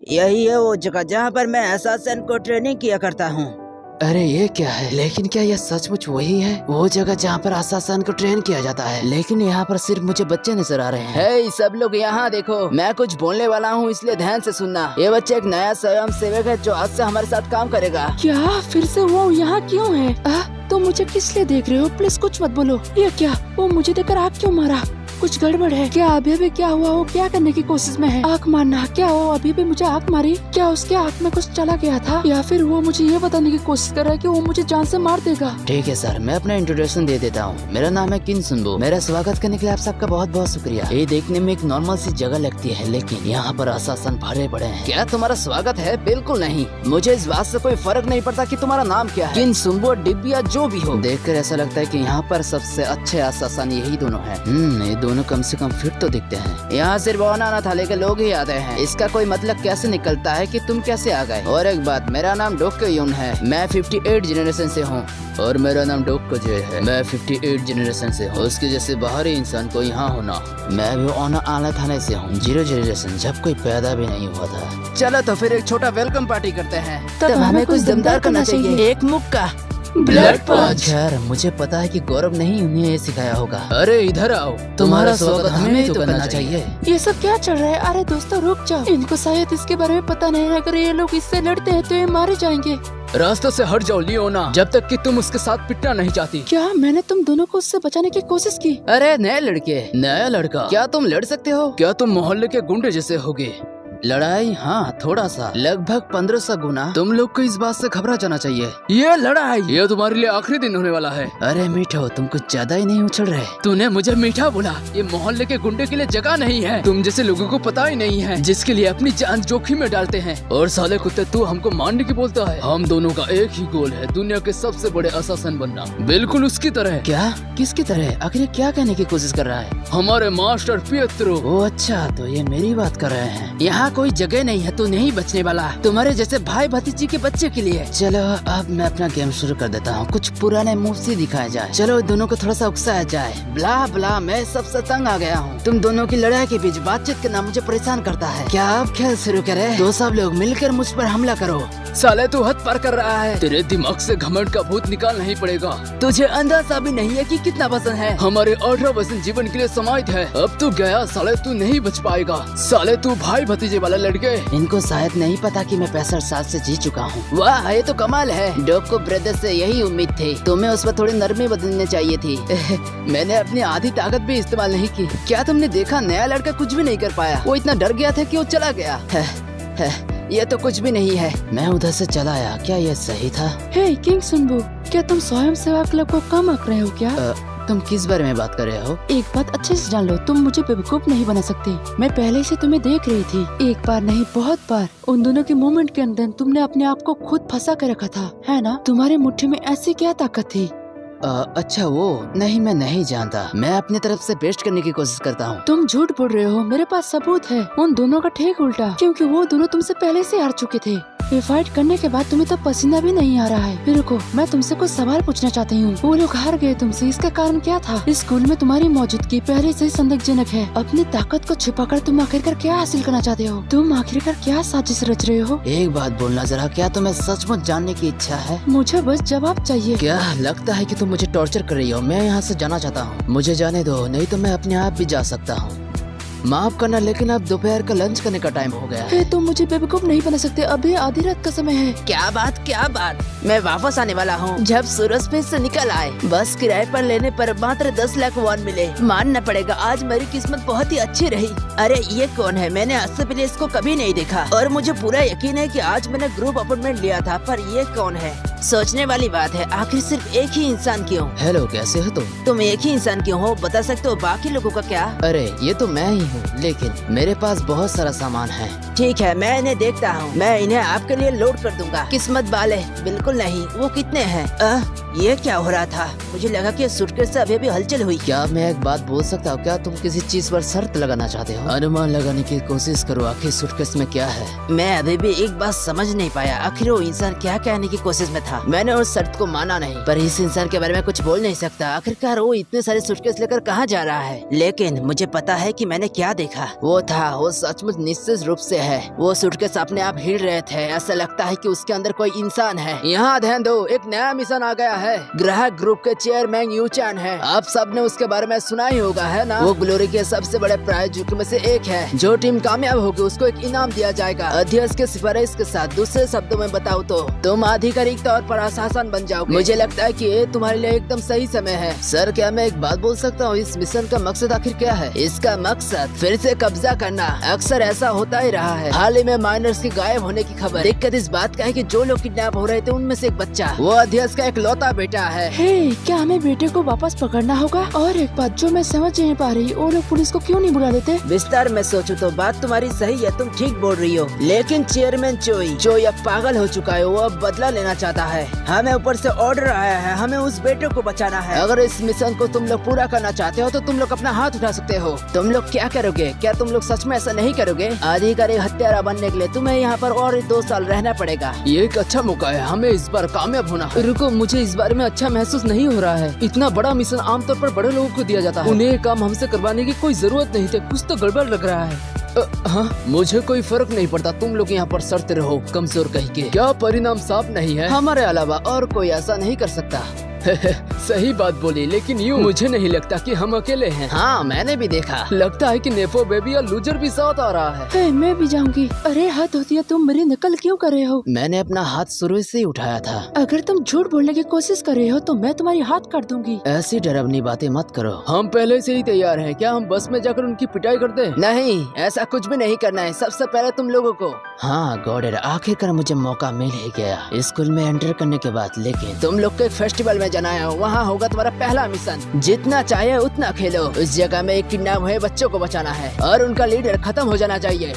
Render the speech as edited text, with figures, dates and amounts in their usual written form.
यही है वो जगह जहाँ पर मैं अससासिन को ट्रेनिंग किया करता हूँ। अरे ये क्या है? लेकिन क्या यह सचमुच वही है, वो जगह जहाँ पर अससासिन को ट्रेन किया जाता है? लेकिन यहाँ पर सिर्फ मुझे बच्चे नजर आ रहे हैं। हे सब लोग यहाँ देखो, मैं कुछ बोलने वाला हूँ इसलिए ध्यान से सुनना। ये बच्चा एक नया स्वयं सेवक है जो आज से हमारे साथ काम करेगा। क्या फिर से वो यहाँ क्यों है? तो मुझे किस लिए देख रहे हो? प्लीज कुछ मत बोलो। ये क्या? वो मुझे देखकर आँख क्यों मारा? कुछ गड़बड़ है क्या? अभी भी क्या हुआ? वो क्या करने की कोशिश में है? आँख मारना? क्या वो अभी भी मुझे आँख मारी? क्या उसके आँख में कुछ चला गया था, या फिर वो मुझे ये बताने की कोशिश कर रहा है कि वो मुझे जान से मार देगा? ठीक है सर, मैं अपना इंट्रोडक्शन दे देता हूँ। मेरा नाम है किन सुनबो। मेरा स्वागत करने के लिए आप सबका बहुत बहुत शुक्रिया। ये देखने में एक नॉर्मल सी जगह लगती है, लेकिन यहाँ पर अससासिन भरे पड़े हैं। क्या तुम्हारा स्वागत है? बिल्कुल नहीं। मुझे इस बात से कोई फर्क नहीं पड़ता कि तुम्हारा नाम क्या है, किन सुनबो डिबिया जो भी हो। देखकर ऐसा लगता है कि यहाँ पर सबसे अच्छे अससासिन यही दोनों हैं। ये दोनों कम से कम फिट तो दिखते हैं। यहाँ सिर्फ अनाना थाले के लोग ही आते हैं। इसका कोई मतलब कैसे निकलता है कि तुम कैसे आ गए? और एक बात, मेरा नाम डोक्यो यून है, मैं 58 जनरेशन से हूँ। और मेरा नाम डोक्यो जे है, मैं 58 जनरेशन से हूँ। उसके जैसे बाहरी इंसान को यहाँ होना। मैं भी अनाना थाने से हूँ, 0 जनरेशन, जब कोई पैदा भी नहीं हुआ था। चलो तो फिर एक छोटा वेलकम पार्टी करते हैं। तब हमें कुछ दमदार करना चाहिए। एक मुक्का ब्लड पंच। खैर मुझे पता है कि गौरव नहीं उन्हें ये सिखाया होगा। अरे इधर आओ, तुम्हारा स्वागत हमें तो करना चाहिए। ये सब क्या चल रहा है? अरे दोस्तों रुक जाओ, इनको शायद इसके बारे में पता नहीं है। अगर ये लोग इससे लड़ते हैं तो ये मारे जाएंगे। रास्ते से हट जाओ लियोना, जब तक कि तुम उसके साथ पिटना नहीं चाहती। क्या मैंने तुम दोनों को उससे बचाने की कोशिश की? अरे नए लड़के, नया लड़का, क्या तुम लड़ सकते हो? क्या तुम मोहल्ले के गुंडे जैसे होगे? लड़ाई? हाँ थोड़ा सा, लगभग 1500 गुना। तुम लोग को इस बात से घबरा जाना चाहिए। ये लड़ाई, ये तुम्हारे लिए आखिरी दिन होने वाला है। अरे मीठो, तुम कुछ ज्यादा ही नहीं उछल रहे। तूने मुझे मीठा बोला? ये मोहल्ले के गुंडे के लिए जगह नहीं है। तुम जैसे लोगों को पता ही नहीं है, जिसके लिए अपनी जान जोखिम में डालते हैं। और साले कुत्ते, तू हमको मारने की बोलता है। हम दोनों का एक ही गोल है, दुनिया के सबसे बड़े अससासिन बनना, बिल्कुल उसकी तरह। क्या? किसकी तरह? आखिर क्या कहने की कोशिश कर रहा है? हमारे मास्टर पियत्रो। ओ अच्छा, तो ये मेरी बात कर रहे हैं। यहाँ कोई जगह नहीं है, तू नहीं बचने वाला, तुम्हारे जैसे भाई भतीजी के बच्चे के लिए। चलो अब मैं अपना गेम शुरू कर देता हूँ। कुछ पुराने मूव से दिखाया जाए। चलो दोनों को थोड़ा सा उकसाया जाए। ब्ला ब्ला, मैं सबसे तंग आ गया हूँ। तुम दोनों की लड़ाई के बीच बातचीत करना मुझे परेशान करता है। क्या अब खेल शुरू करें? तो सब लोग मिलकर मुझ पर हमला करो। साले तू हद पार कर रहा है। तेरे दिमाग से घमंड का भूत निकालना ही पड़ेगा। तुझे अंदाजा भी नहीं है कि कितना वजन है। हमारे 18 वजन जीवन के लिए समाहित है। अब तू गया साले, तू नहीं बच पाएगा। साले तू भाई भतीजे वाला लड़के। इनको शायद नहीं पता कि मैं 65 साल से जी चुका हूँ। वाह, ये तो कमाल है। डोको ब्रदर से यही उम्मीद थी। तुम्हें उस पर थोड़ी नरमी बदलनी चाहिए थी। मैंने अपनी आधी ताकत भी इस्तेमाल नहीं की। क्या तुमने देखा? नया लड़का कुछ भी नहीं कर पाया। वो इतना डर गया था कि वो चला गया। ये तो कुछ भी नहीं है। मैं उधर से चला आया, क्या ये सही था? हे किंग सुनबो, क्या तुम स्वयं सेवा क्लब को कम आंक रहे हो क्या? तुम किस बारे में बात कर रहे हो? एक बात अच्छे से जान लो, तुम मुझे बेवकूफ नहीं बना सकते। मैं पहले से तुम्हें देख रही थी, एक बार नहीं बहुत बार। उन दोनों के मोमेंट के अंदर तुमने अपने आप को खुद फंसा कर रखा था, है ना? तुम्हारी मुट्ठी में ऐसी क्या ताकत थी? अच्छा वो नहीं, मैं नहीं जानता। मैं अपनी तरफ से बेस्ट करने की कोशिश करता हूँ। तुम झूठ बोल रहे हो, मेरे पास सबूत है। उन दोनों का ठीक उल्टा, क्योंकि वो दोनों तुमसे पहले से हार चुके थे। ये फाइट करने के बाद तुम्हें तो पसीना भी नहीं आ रहा है। रुको, मैं तुमसे कुछ सवाल पूछना चाहती हूँ। वो लोग हार गए तुमसे, इसका कारण क्या था? इस स्कूल में तुम्हारी मौजूदगी पहले से ही संदेहजनक है। अपनी ताकत को छिपाकर तुम आखिरकार क्या हासिल करना चाहते हो? तुम आखिरकार क्या साजिश रच रहे हो? एक बात बोलना जरा, क्या तुम्हें सचमुच जानने की इच्छा है? मुझे बस जवाब चाहिए। क्या लगता है कि तुम मुझे टॉर्चर कर रही हो? मैं यहाँ से जाना चाहता हूँ। मुझे जाने दो, नहीं तो मैं अपने आप भी जा सकता हूँ। माफ करना, लेकिन अब दोपहर का लंच करने का टाइम हो गया है। तुम मुझे बेवकूफ नहीं बना सकते, अभी आधी रात का समय है। क्या बात? मैं वापस आने वाला हूँ जब सूरज फिर से निकल आए। बस किराए पर लेने पर मात्र 10 लाख वॉन मिले। मानना पड़ेगा, आज मेरी किस्मत बहुत ही अच्छी रही। अरे ये कौन है? मैंने आज से पहले इसको कभी नहीं देखा, और मुझे पूरा यकीन है कि आज मैंने ग्रुप अपॉइंटमेंट लिया था। पर ये कौन है? सोचने वाली बात है, आखिर सिर्फ एक ही इंसान क्यों? हेलो, कैसे हो तुम एक ही इंसान क्यों हो? बता सकते हो बाकी लोगों का क्या? अरे ये तो मैं ही हूँ, लेकिन मेरे पास बहुत सारा सामान है। ठीक है, मैं इन्हें देखता हूँ। मैं इन्हें आपके लिए लोड कर दूंगा। किस्मत वाले। बिल्कुल नहीं। वो कितने हैं? ये क्या हो रहा था? मुझे लगा कि सूटकेस से अभी हलचल हुई। क्या मैं एक बात बोल सकता हूँ? क्या तुम किसी चीज पर शर्त लगाना चाहते हो? अनुमान लगाने की कोशिश करो, आखिर सूटकेस में क्या है? मैं अभी भी एक बात समझ नहीं पाया, आखिर वो इंसान क्या कहने की कोशिश में था। मैंने उस शर्त को माना नहीं, पर इस इंसान के बारे में कुछ बोल नहीं सकता। आखिरकार वो इतने सारे सूटकेस लेकर कहाँ जा रहा है? लेकिन मुझे पता है कि मैंने क्या देखा। वो सचमुच निश्चित रूप से है। वो सूटकेस अपने आप हिल रहे थे, ऐसा लगता है कि उसके अंदर कोई इंसान है। यहाँ ध्यान दो, एक नया मिशन आ गया है। ग्राहक ग्रुप के चेयरमैन यू चैन है। आप सबने उसके बारे में सुना ही होगा, है ना? वो ग्लोरी के सबसे बड़े प्रायोजकों में से एक है। जो टीम कामयाब होगी उसको एक इनाम दिया जाएगा, अध्यक्ष के सिफारिश के साथ। दूसरे शब्दों में बताऊं तो तुम आधिकारिक तौर पर आशासन बन जाओगे। मुझे लगता है कि ये तुम्हारे लिए एकदम सही समय है। सर, क्या मैं एक बात बोल सकता हूँ? इस मिशन का मकसद आखिर क्या है? इसका मकसद फिर से कब्जा करना। अक्सर ऐसा होता ही रहा है। हाल ही में माइनर्स के गायब होने की खबर। दिक्कत इस बात का है कि जो लोग किडनैप हो रहे थे उनमें से एक बच्चा, वो अध्यक्ष का इकलौता बेटा है। क्या हमें बेटे को वापस पकड़ना होगा? और एक बात जो मैं समझ नहीं पा रही, वो लोग पुलिस को क्यों नहीं बुला लेते? विस्तार में सोचो तो बात तुम्हारी सही है, तुम ठीक बोल रही हो। लेकिन चेयरमैन चोई अब पागल हो चुका है। वो अब बदला लेना चाहता है। हमें ऊपर से ऑर्डर आया है, हमें उस बेटे को बचाना है। अगर इस मिशन को तुम लोग पूरा करना चाहते हो तो तुम लोग अपना हाथ उठा सकते हो। तुम लोग क्या करोगे? क्या तुम लोग सच में ऐसा नहीं करोगे? आधिकारिक हत्यारा बनने के लिए तुम्हें यहाँ पर और 2 साल रहना पड़ेगा। ये एक अच्छा मौका है, हमें इस बार कामयाब होना है। रुको, मुझे इस बारे में अच्छा महसूस नहीं हो रहा है। इतना बड़ा मिशन आमतौर पर बड़े लोगों को दिया जाता है। उन्हें ये काम हमसे करवाने की कोई जरूरत नहीं थी। कुछ तो गड़बड़ लग रहा है। हाँ, मुझे कोई फर्क नहीं पड़ता, तुम लोग यहाँ पर सड़ते रहो कमजोर कहीं के। क्या परिणाम साफ नहीं है? हमारे अलावा और कोई ऐसा नहीं कर सकता। सही बात बोली, लेकिन यूँ मुझे नहीं लगता कि हम अकेले हैं। हाँ, मैंने भी देखा। लगता है कि नेफो बेबी और लूजर भी साथ आ रहा है। मैं भी जाऊंगी। अरे हद होती है, तुम मेरी नकल क्यों कर रहे हो? मैंने अपना हाथ शुरू से ही उठाया था। अगर तुम झूठ बोलने की कोशिश कर रहे हो तो मैं तुम्हारी हाथ काट दूंगी। ऐसी डरावनी बातें मत करो। हम पहले से ही तैयार हैं। क्या हम बस में जाकर उनकी पिटाई कर दें? नहीं, ऐसा कुछ भी नहीं करना है। सबसे पहले तुम लोगों को। हाँ गॉडेर, आखिरकार मुझे मौका मिल ही गया स्कूल में एंटर करने के बाद। लेकिन तुम लोग को एक फेस्टिवल में जाना है, वहाँ होगा तुम्हारा पहला मिशन। जितना चाहे उतना खेलो। उस जगह में एक किडनैप हुए बच्चों को बचाना है और उनका लीडर खत्म हो जाना चाहिए।